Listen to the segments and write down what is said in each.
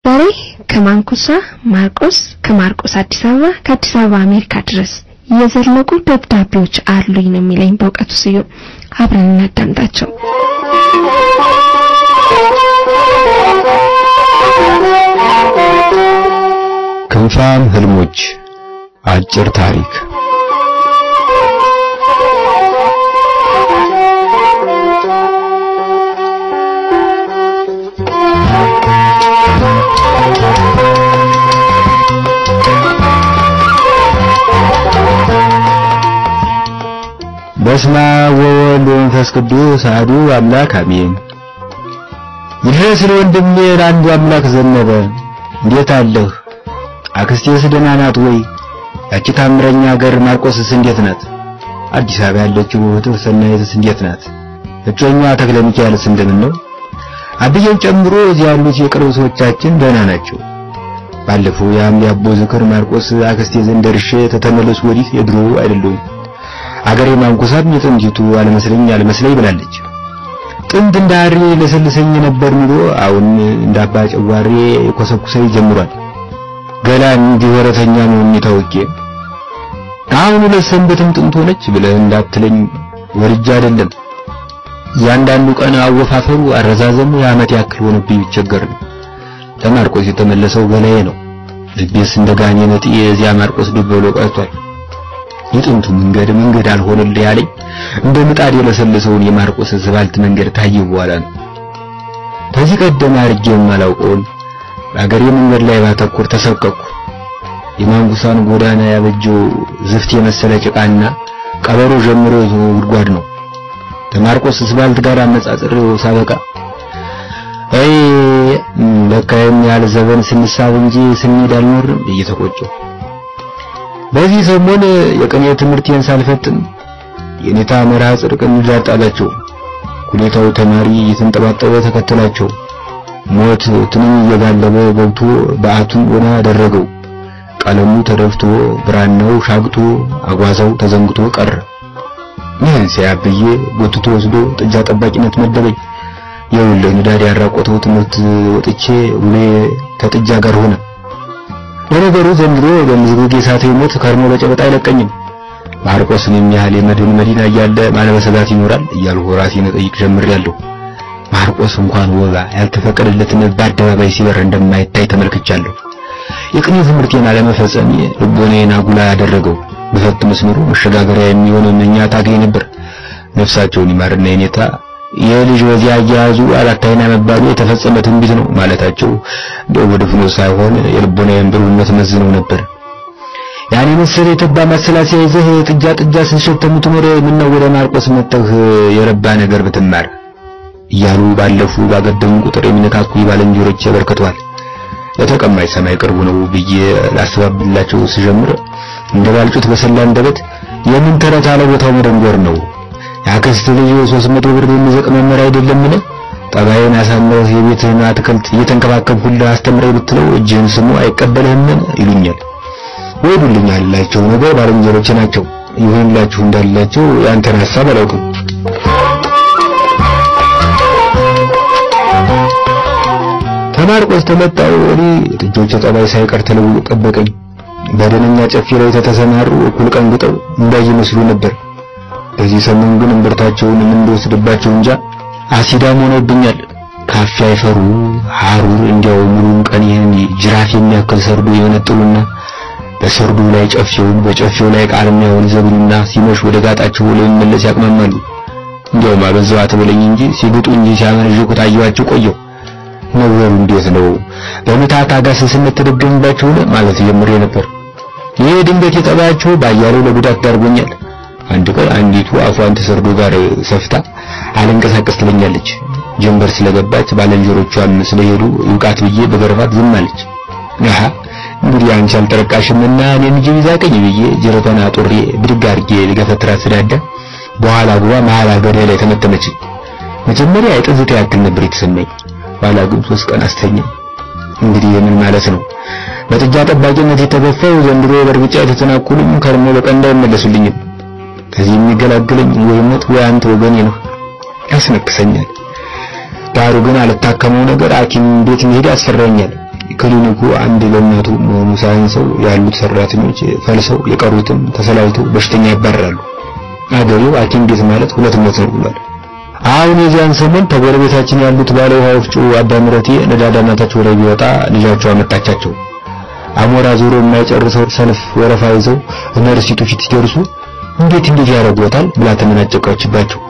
ዛሬ ከማንኩሳ ማርቆስ ከማርቆስ አዲስ አበባ ከአዲስ አበባ አሜሪካ ድረስ የዘለቁ ደብዳቤዎች አሉኝ ነው የሚለኝ በእውቀቱ ስዩም። አብረን እናዳምጣቸው። ክንፋም ህልሞች አጭር ታሪክ። በስመ አብ ወወልድ ወመንፈስ ቅዱስ አሐዱ አምላክ አሜን። ይህ ስለ ወንድሜ ለአንዱ አምላክ ዘነበ። እንዴት አለህ? አክስቴስ ደህና ናት ወይ? ያቺ ታምረኛ ሀገር ማርቆስስ እንዴት ናት? አዲስ አበባ ያለችው እህትህ ሰናይትስ እንዴት ናት? እጮኛዋ ተክለ ሚካኤልስ እንደምን ነው? አብዬን ጨምሮ እዚህ ያሉት የቅርብ ሰዎቻችን ደህና ናቸው። ባለፈው ያም ያቦ ዝክር ማርቆስ አክስቴ ዘንድ ደርሼ ተተመለሱ ወዲህ የድሮ አይደለም። አገሬ ማንኩሳም የጥንቲቱ አልመስለኝ ብላለች። ጥንት እንዳሪ ለሰልሰኝ ነበር ኑሮ አሁን እንዳባ ጨዋሬ ኮሰኩሰይ ጀምሯል። ገላን እንዲወረተኛ ነው የሚታወቂ። አሁን ለሰንበትም ጥንት ሆነች ብለህ እንዳትለኝ ወርጃ አይደለም። ያንዳንዱ ቀን አወፋፈሩ አረዛዘሙ የዓመት ያክል ሆነብኝ ቢቸገር ነው። ተማርቆስ የተመለሰው ገላዬ ነው። ልቤስ እንደጋኘ ነጥ የዚያ ማርቆስ ድብሎ ቀርቷል። የጥንቱ መንገድ አልሆነልኝ ያለኝ እንደ ምጣድ የለሰለሰውን የማርቆስ ዝባልት መንገድ ታየው በኋላ ነው። ከዚህ ቀደም አርጌም አላውቀውም አገሬ መንገድ ላይ ባተኩር ተሰቀቅኩ። የማንኩሳን ጎዳና ያበጀው ዝፍት የመሰለ ጭቃና ቀበሮ ጀምሮ ጉድጓድ ነው። ከማርቆስ ዝባልት ጋር አነጻጽሬው ሳበቃ ለካየም ያለ ዘበን ስንሳብ እንጂ ስንሄድ አልኖርም እየተቆጨሁ በዚህ ሰሞን የቅኔ ትምህርቴን ሳልፈትን የኔታ መርሃ ጽድቅን ዳጣላቸው። ሁኔታው ተማሪ እየተንጠባጠበ ተከተላቸው። ሞት ትንኝ እየጋለበ ገብቶ በአቱን ወና አደረገው። ቀለሙ ተደፍቶ ብራናው ሻግቶ አጓዛው ተዘንግቶ ቀረ። ይህን ሲያብዬ ጎትቶ ወስዶ ጥጃ ጠባቂነት መደበኝ። የውልህ ንዳድ ያራቆተው ትምህርት ወጥቼ ውሌ ከጥጃ ጋር ሆነ። ለነገሩ ዘንድሮ በምዝጉ ጌሳቴ ሞት ከርሞ በጨበጣ አይለቀኝም። ማርቆስን የሚያህል የመድን መዲና እያለ ማለበሰጋት ይኖራል እያልሁ ራሴን ጠይቅ ጀምሬያለሁ። ማርቆስ እንኳን ወጋ ያልተፈቀደለትን በአደባባይ ሲበር እንደማይታይ ተመልክቻለሁ። የቅኔ ትምህርቴን አለመፈጸሜ ልቦናዬን አጉላ ያደረገው። በፈት መስመሩ መሸጋገሪያ የሚሆን ምንኛ ታገኝ ነበር። ነፍሳቸውን ይማርና የኔታ የልጅ ወዚያ ያያዙ አላታይና መባሉ የተፈጸመ ትንቢት ነው ማለታቸው በወድፍኖ ሳይሆን የልቦናዬን ብሩነት መዝነው ነበር። ያኔ መሰለ የተባ ማሰላሲያ ይዘህ ጥጃ ስንሸተሙ ትኖር ምን ነው ወደ ማርቆስ መጥተህ የረባ ነገር ብትማር እያሉ ባለፉ ባገደሙ ቁጥር የሚነካኩ ባለንጆሮች በርከቷል። ለተቀማጭ ሰማይ ቅርቡ ነው ብዬ ላስባብላቸው ሲጀምር እንደባልጩት በሰላ እንደበት የምን ተረት አለ ቦታው መደንጎር ነው። ያከስተ ልጅ 300 ብር የሚዘቅ መመሪያ አይደለምን? ጠባይን አሳምረህ የቤትህን አትክልት እየተንከባከብኩልህ አስተምረኝ ብትለው እጅህን ስሙ አይቀበልህም ይሉኛል። ወይዱልኝ አላቸው ነገር ባለንጀሮች ናቸው። ይሁንላችሁ እንዳላቸው ያንተን ሐሳብ አላውቅም። ተማርቆስ ተመጣው ወዲህ ልጆች ጠባይ ሳይቀር ተለውጦ ጠበቀኝ። በደነኛ ጨፌ ላይ ተተሰማሩ እኩል ቀንግጠው እንዳይመስሉ ነበር። በዚህ ሰሞን ግን እንብርታቸውን እንደወስድባቸው እንጃ አሲዳም ሆነብኛል። ካፌ አይፈሩ ሐሩር እንዲያው ሙሉን ቀን ይሄን ጅራፍ የሚያክል ሰርዶ የነጥሉና በሰርዱ ላይ ጨፌውን በጨፌው ላይ ቃልሚያውን ዘብሉና ሲመሽ ወደ ጋጣቸው ላይ መለስ ያቅማማሉ። እንዲያው ማበዛው አትበለኝ እንጂ ሲግጡ እንጂ ሲያመርጁ ታያቸው ቆየው። ነገሩ እንዴት ነው? በመታታ ጋስስነት ተደገምባቸው ማለት ጀምሬ ነበር። ይሄ ድንገት የጠባያቸው ባያለው ለጉዳት ዳርጎኛል። አንድ ቀን አንዲቱ አፏን ተሰርዶ ጋር ሰፍታ አለንቀሳቀስ ትለኛለች። ጀንበር ስለገባች ባለንጀሮቿም ስለሄዱ ይውቃት ብዬ በገርፋት ዝም አለች። እንግዲህ አንቺ አልተረቃሽምና እኔን ጅብ ይዛቀኝ ብዬ ጀረቷን አጦሬ ብድግ አድርጌ ልገፈትራት ስዳዳ በኋላ ጉባ መሀል አገሬ ላይ ተመተመች። መጀመሪያ የጥዝት ያክል ነበር የተሰማኝ። ኋላ ግን 3 ቀን አስተኛ። እንግዲህ ምን ማለት ነው? በጥጃ ጠባቂነት የተገፋው ዘንድሮ በርግጫ የተተናኩሉም ከርሞ በቀንዳ ይመለሱልኝ። ከዚህ የሚገላግለኝ ወይ ሞት ወይ አንተ ወገኔ ነው። ያስነክሰኛል። ዳሩ ግን አልታከመው ነገር ሐኪም ቤት መሄድ ያስፈራኛል። ክሊኒኩ አንድ ለእናቱ መሆኑ ሳይንሰው ያሉት ሰራተኞች ፈልሰው የቀሩትም ተሰላልተው በሽተኛ ያባራሉ። አገሬው ሐኪም ቤት ማለት ሁለት ሞት ነው ብሏል። አሁን የዚያን ሰሞን ተጎረቤታችን ያሉት ባለ ውሃ ወፍጮ አባምረቴ ነዳዳናታቸው ላይ ቢወጣ ልጃቸው አመጣቻቸው። አሞራ ዞሮ የማይጨርሰው ሰልፍ ወረፋ ይዘው ነርሲቱ ፊት ሲደርሱ እንዴት ያደርጉታል ብላ ተመናጨቀችባቸው።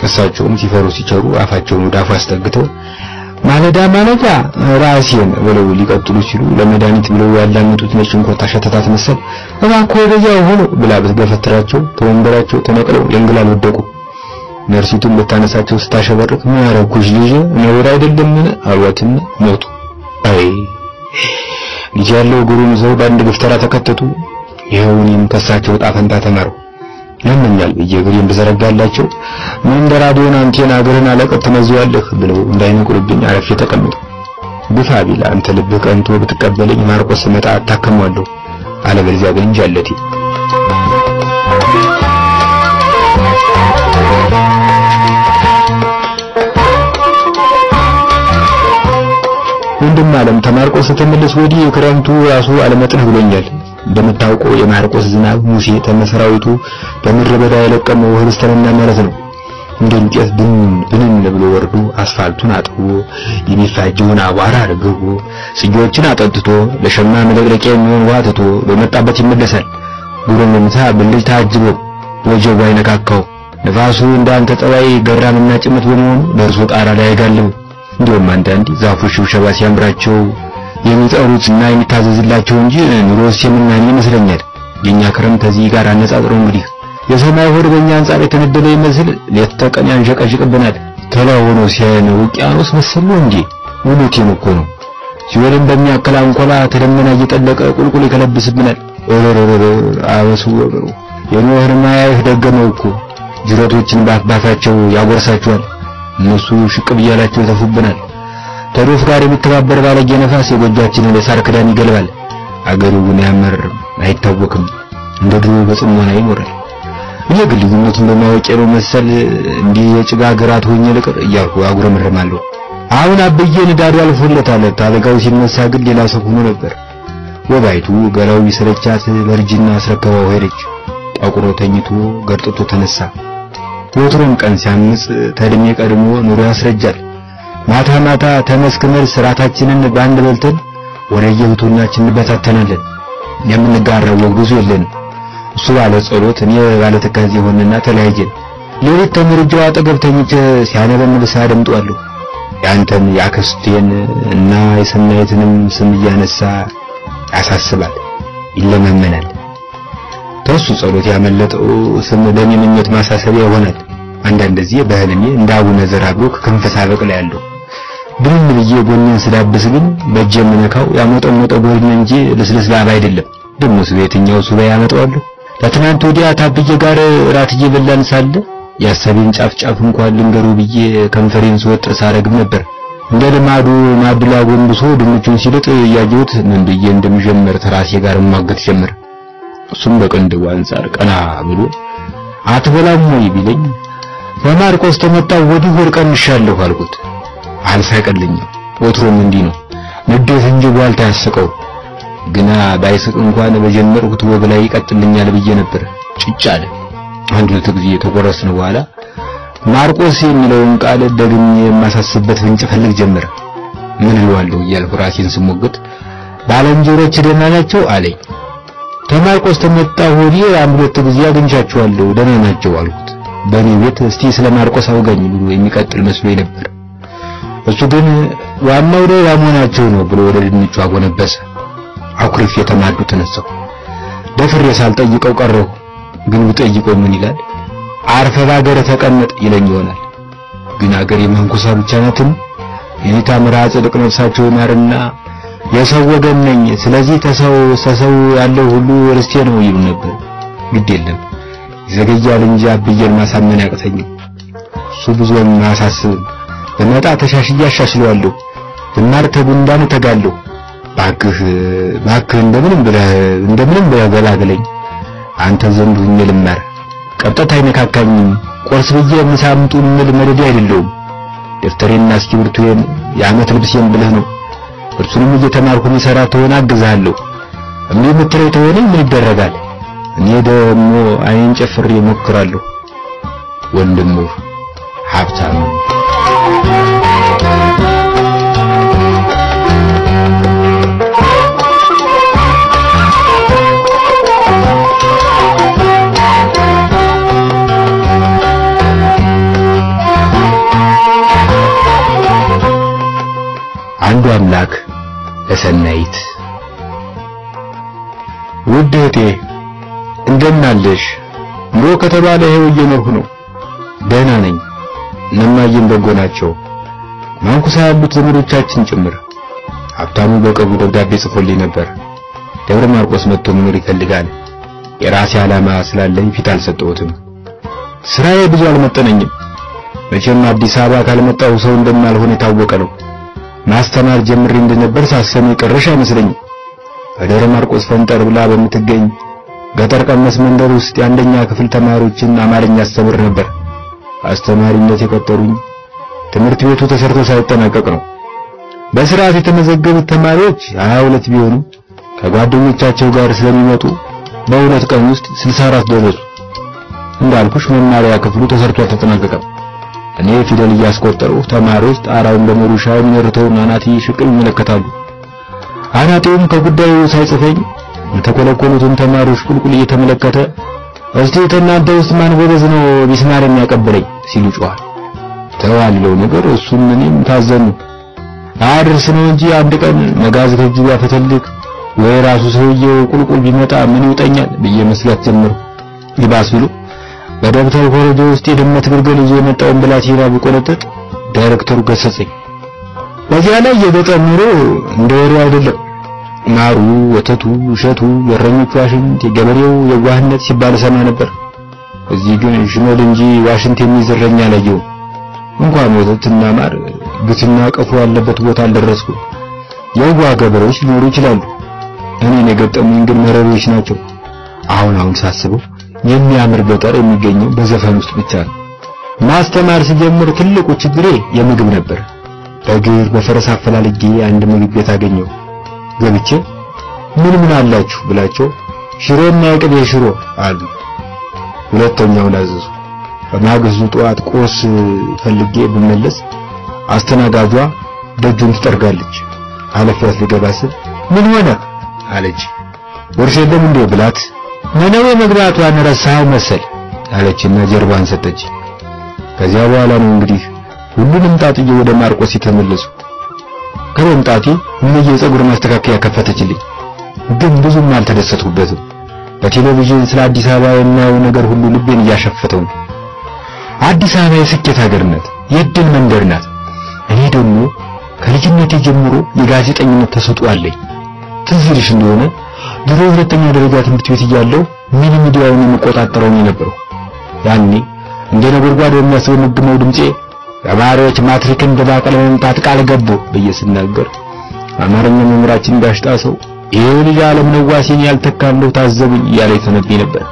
እሳቸውም ሲፈሩ ሲቸሩ አፋቸውን ወደ አፉ አስጠግተው ማለዳ ራሴን ብለው ሊቀጥሉ ሲሉ ለመድኃኒት ብለው ያላመጡት ነጭ እንኳን ታሸተታት መሰል እባክዎ በዚያው ሆኖ ብላ በትገፈትራቸው ተወንበራቸው ተነቅለው የእንግላል ወደቁ። ነርሲቱን ልታነሳቸው ስታሸበርቅ ምን አረጉሽ ልጅ ነውር አይደለም አሏትና ሞቱ። አይ ልጅ ያለው ጉሩም ዘው በአንድ ግፍተራ ተከተቱ። ይኸውንም ከሳቸው ጣፈንታ ተማሩ። ለምኛል በየግሪም በዘረጋላቸው እንደ ራዲዮን አንቴና አገርን አለቀት ተመዝዋለህ ብለው እንዳይነቁርብኝ አረፍ ተቀመጡ። ግፋ ቢል አንተ ልብህ ቀንቶ ብትቀበለኝ ማርቆስ መጣ አታከመዋለሁ አለበለዚያ ግን ጃለቲ ወንድም ዓለም ተማርቆስ ተመለስ ወዲህ ክረምቱ ራሱ አለመጥነህ ብሎኛል። እንደምታውቀው የማርቆስ ዝናብ ሙሴ ተመሰራዊቱ በምድረ በዳ የለቀመው ህብስተና ማለት ነው። እንደንጨት ብንን ብሎ ወርዶ አስፋልቱን አጥቦ የሚፋጀውን አቧራ አርግቦ ስጆችን አጠጥቶ ለሸማ መለቅለቂያ የሚሆን ውሃ ትቶ በመጣበት ይመለሳል። ጉረምታ ብልጭ ታጅቦ ወጀቡ አይነካካው። ነፋሱ እንዳንተ ጠባይ ገራምና ጭምት በመሆኑ ደርሶ ጣራ ላይ አይጋልም። እንደውም አንዳንዴ ዛፎች ሽብሸባ ሲያምራቸው የሚጠሩትና የሚታዘዝላቸው እንጂ ኑሮስ የምናኔ ይመስለኛል። የኛ ክረምት ከዚህ ጋር አነጻጽሮ እንግዲህ የሰማይ ሆድ በእኛ አንጻር የተነደለ ይመስል ሌት ተቀን ያንሸቀሽቅብናል። ተላው ሆኖ ሲያየን ውቅያኖስ መሰሉ እንጂ ውሉቴን እኮ ነው። ሲወልም በሚያከላ እንቆላ ተደመና እየጠለቀ ቁልቁል ይከለብስብናል። አበሱ የኖህን ማያህ ደገመው እኮ ጅረቶችን ባፋቸው ያጎርሳቸዋል። እነሱ ሽቅብ እያላቸው ተፉብናል። ተዶፍ ጋር የሚተባበር ባለጌ ነፋስ የጎጃችንን ለሳር ክዳን ይገልባል። አገሩ ግን ያመርም አይታወቅም። እንደ ድሮ በጽሞና ይኖራል። የግልዩነቱን በማወቅ ነው መሰል እንዲህ የጭጋግራት ሆኜ ልቅር እያልኩ አጉረመረማለሁ። አሁን አብዬን ዳሩ አልፎለታል። ታለጋው ሲነሳ ግን ሌላ ሰው ሆኖ ነበር። ወባይቱ ገላው ይሰለቻት በርጅና አስረከበው ሄደች። ጠቁሮ ተኝቶ ገርጥቶ ተነሳ። ወትሮም ቀን ሲያምጽ ተድሜ ቀድሞ ኑሮ ያስረጃል። ማታ ማታ ተመስክመር ስራታችንን ባንድ በልተን ወረየሁቱናችን በታተናለን። የምንጋራው ወግዙ የለን። እሱ ባለ ጸሎት እኔ ባለ ተካዜ ሆነና ተለያየን። ሌሊት ተመርጃው አጠገብ ተኝቼ ሲያነበንብ ሳደምጧለሁ። ያንተን ያክስቴን እና የሰናይትንም ስም እያነሳ ያሳስባል፣ ይለማመናል። ተሱ ጸሎት ያመለጠው ስም ለኔ ምኞት ማሳሰቢያ ይሆናል። አንዳንድ ጊዜ በህልሜ እንደ አቡነ ዘራብሩክ ከንፈሳ በቅላ ያለው ብንን ብዬ ጎኔን ስዳብስ ግን በእጄ የምነካው ያሞጠሞጠው ጎን እንጂ ልስልስ ላባ አይደለም። ደሞስ በየትኛው ሱባ ያመጣዋለሁ? ለትናንት ወዲያ ታብዬ ጋር ራት እየበላን ሳለ ያሰብን ጫፍ እንኳን ልንገሩ ብዬ ኮንፈረንስ ወጥ ሳረግም ነበር። እንደ ልማዱ ማብላ ጎንብሶ ድንቹን ሲልጥ ያየሁት ምን ብዬ እንደምጀምር ተራሴ ጋር ማገት ጀመረ። እሱም በቀንደው አንፃር ቀና ብሎ አትበላም ወይ ቢለኝ በማርቆስ ተመጣው ወዲህ ወርቀንሻለሁ አልኩት። አልሳቀልኝም። ወትሮም እንዲህ ነው። ንዴት እንጂ ጓልታ ያስቀው። ግና ባይስቅ እንኳን በጀመርኩት ወግ ላይ ይቀጥልኛል ብዬ ነበር። ጭጭ አለ። አንድ ሁለት ጊዜ ተቆረስን በኋላ ማርቆስ የሚለውን ቃል ደግሜ የማሳስበት ፍንጭ ፈልግ ጀመረ። ምን እለዋለሁ እያልኩ ራሴን ስሞግት ባለንጀሮች ደህና ናቸው አለኝ። ተማርቆስ ተመጣው ወዲህ አንድ ሁለት ጊዜ አግኝቻቸዋለሁ ደህና ናቸው አልኩት። በኔ ቤት እስቲ ስለ ማርቆስ አውጋኝ ብሎ የሚቀጥል መስሎኝ ነበር። እሱ ግን ዋናው ደህና መሆናቸው ነው ብሎ ወደ ድንቹ አጎነበሰ። አኩርፍ የተማዱ ተነሳው። ደፍሬ ሳልጠይቀው ቀረሁ። ግን ብጠይቀው ምን ይላል? አርፈ ባገር ተቀመጥ ይለኝ ይሆናል። ግን አገር የማንኩሳ ብቻ ናትን? የኔታ ምራ ጽድቅ ነፍሳቸው ይማርና የሰው ወገን ነኝ፣ ስለዚህ ተሰው ያለው ሁሉ ርስቴ ነው ይሉ ነበር። ግድ የለም ዘገያል እንጂ አብዬን ማሳመን ያቅተኝ። እሱ ብዙም ማሳስብ በመጣ ተሻሽያ አሻሽለዋለሁ። እናር ተጉንዳን ተጋለሁ። ባክህ እንደምንም ብለህ ገላግለኝ። አንተ ዘንድ ሁኜ ልማር። ቀጥታ አይነካካኝም። ቆርስ ብዬ ምሳምጡን መደዲ አይደለም። ደፍተሬና እስክሪብቶዬን የዓመት ልብሴን ብለህ ነው እርሱንም እየተማርኩ ልሰራ ተሆነ አግዛለሁ። እምቢ የምትለኝ ተሆነ ምን ይደረጋል? እኔ ደግሞ አይን ጨፍሬ እሞክራለሁ። ወንድሙ ሀብታሙ አንዱ አምላክ ለሰናይት ውድ እህቴ እንደምን አለሽ? ኑሮ ከተባለ ይሄው እየኖርኩ ነው። ደህና ነኝ። እነማዬም በጎ ናቸው። ማንኩሳ ያሉት ዘመዶቻችን ጭምር። ሀብታሙ በቅርቡ ደብዳቤ ጽፎልኝ ነበር። ደብረ ማርቆስ መጥቶ መኖር ይፈልጋል። የራሴ ዓላማ ስላለኝ ፊት አልሰጠሁትም። ስራዬ ብዙ አልመጠነኝም። መቼም አዲስ አበባ ካልመጣሁ ሰው እንደማልሆን የታወቀ ነው። ማስተማር ጀምሬ እንደነበር ሳሰሚ ቀረሽ አይመስለኝም። በደብረ ማርቆስ ፈንጠር ብላ በምትገኝ ገጠር ቀመስ መንደር ውስጥ የአንደኛ ክፍል ተማሪዎችን አማርኛ አስተምር ነበር። አስተማሪነት የቀጠሩኝ ትምህርት ቤቱ ተሰርቶ ሳይጠናቀቅ ነው። በስርዓት የተመዘገቡት ተማሪዎች 22 ቢሆኑ ከጓደኞቻቸው ጋር ስለሚመጡ በሁለት ቀን ውስጥ 64 ደረሱ። እንዳልኩሽ መማሪያ ክፍሉ ተሰርቶ አልተጠናቀቀም። እኔ ፊደል እያስቆጠሩ ተማሪዎች ጣራውን በመሩሻ የሚርተውን አናቲ ሽቅል ይመለከታሉ። አናቲውም ከጉዳዩ ሳይጽፈኝ የተኮለኮሉትን ተማሪዎች ቁልቁል እየተመለከተ እስቲ እናንተ ውስጥ ማን ጎበዝ ነው ቢስማር የሚያቀበለኝ ሲሉ ጮሃል። ተዋለው ነገር እሱም እኔም ታዘኑ። አድርስ ነው እንጂ አንድ ቀን መጋዝ ከእጁ ያፈተልክ ወይ ራሱ ሰውየው ቁልቁል ቢመጣ ምን ይውጠኛል ብዬ መስጋት ጀመርኩ። ይባስ ብሎ በደብተር ኮረጆ ውስጥ የድመት ግልገል ይዞ የመጣውን ብላቴና ቢቆነጥጥ ዳይሬክተሩ ገሰጸኝ። በዚያ ላይ የገጠር ኑሮ እንደ ወሬ አይደለም። ማሩ፣ ወተቱ፣ እሸቱ፣ የእረኞቹ ዋሽንት፣ የገበሬው የዋህነት ሲባል ሰማ ነበር። እዚህ ግን ሽመል እንጂ ዋሽንት የሚዘረኛ አላየው። እንኳን ወተትና ማር ግትና ቀፉ ያለበት ቦታ አልደረስኩም። የዋህ ገበሬዎች ሊኖሩ ይችላሉ። እኔን የገጠሙኝ ግን መረሮች ናቸው። አሁን ሳስበው የሚያምር ገጠር የሚገኘው በዘፈን ውስጥ ብቻ ነው። ማስተማር ሲጀምር ትልቁ ችግሬ የምግብ ነበር። በእግር በፈረስ አፈላልጌ አንድ ምግብ ቤት አገኘው። ገብቼ ምን አላችሁ ብላቸው ሽሮና የቅቤ ሽሮ አሉ። ሁለተኛውን አዘዙ። በማግስቱ ጠዋት ቁርስ ፈልጌ ብመለስ አስተናጋጇ ደጁን ትጠርጋለች። አለፍያት ልገባ ስል ምን ሆነ አለች። ወርሽ የለም እንዴ ብላት ምነው የመግባቷን ረሳው መሰል አለችና ጀርባን ሰጠች። ከዚያ በኋላ ነው እንግዲህ ሁሉንም ጣጥዬ ወደ ማርቆስ ተመለሱ። ከመምጣቴ እነየ የፀጉር ማስተካከያ ከፈተችልኝ። ግን ብዙም አልተደሰትኩበትም። በቴሌቪዥን ስለ አዲስ አበባ የማየው ነገር ሁሉ ልቤን እያሸፈተው ነው። አዲስ አበባ የስኬት ሀገር ናት፣ የድል መንደር ናት። እኔ ደግሞ ከልጅነቴ ጀምሮ የጋዜጠኝነት ተሰጥኦ አለኝ። ትዝ ይልሽ እንደሆነ ድሮ ሁለተኛ ደረጃ ትምህርት ቤት እያለሁ ሚኒ ሚዲያውን የምቆጣጠረው ነበር። ያኔ እንደ ነጎድጓድ የሚያስወነግመው ድምጼ ተማሪዎች ማትሪክን በባቀለ መምጣት ቃል ገቡ በየስናገር አማርኛ መምህራችን ዳሽጣሰው ይሄ ልጅ ዓለም ነዋሲን ያልተካለው ታዘቡኝ እያለ ተነብይ ነበር።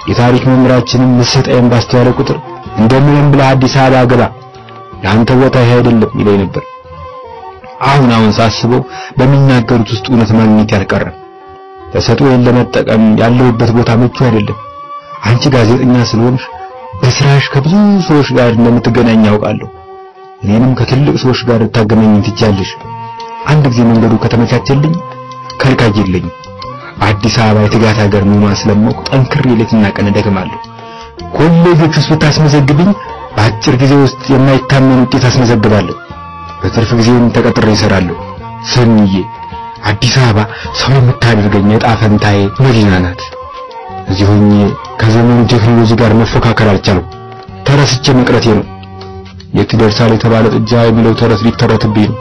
የታሪክ መምህራችንም መስጠይን ባስተዋለ ቁጥር እንደምንም ብለህ አዲስ አበባ ገባ ያንተ ቦታ ይሄ አይደለም ይለኝ ነበር። አሁን ሳስበው በሚናገሩት ውስጥ እውነት ማግኘት ያልቀረም። ተሰጥኦን ለመጠቀም ያለውበት ቦታ ምቹ አይደለም። አንቺ ጋዜጠኛ ስለሆንሽ በስራሽ ከብዙ ሰዎች ጋር እንደምትገናኝ ያውቃለሁ። እኔንም ከትልቅ ሰዎች ጋር ታገናኝ ትቻለሽ። አንድ ጊዜ መንገዱ ከተመቻቸልኝ ከልካይ የለኝ። አዲስ አበባ የትጋት ሀገር መሆኗን ስለማውቅ ጠንክሬ ሌትና ቀን እደክማለሁ። ኮሌጆች ውስጥ ብታስመዘግብኝ በአጭር ጊዜ ውስጥ የማይታመን ውጤት አስመዘግባለሁ። በትርፍ ጊዜም ተቀጥሬ እሰራለሁ። ሰንዬ አዲስ አበባ ሰው የምታደርገኝ ዕጣ ፈንታዬ መዲና ናት። እዚህ ሆኜ ከዘመኑ ቴክኖሎጂ ጋር መፎካከር አልቻልኩም። ተረስቼ መቅረቴ ነው። የት ደርሳል የተባለ ጥጃ የሚለው ተረት ሊተረትብኝ ነው።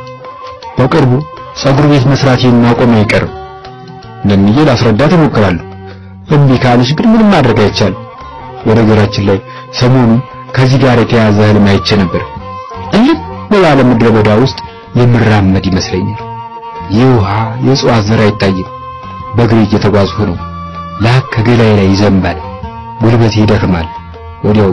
በቅርቡ ፀጉር ቤት መስራቴን ማቆም አይቀርም። ለምዬ ላስረዳት እሞክራለሁ። እምቢ ካልሽ ግን ምንም ማድረግ አይቻልም። በነገራችን ላይ ሰሞኑን ከዚህ ጋር የተያዘ ህልም አይቼ ነበር። ባለ ምድረ በዳ ውስጥ የምራመድ ይመስለኛል። የውሃ የእጽዋት ዘር አይታይም። በእግሬ እየተጓዝኩ ነው። ላክ ከገላዬ ላይ ይዘንባል። ጉልበቴ ይደክማል። ወዲያው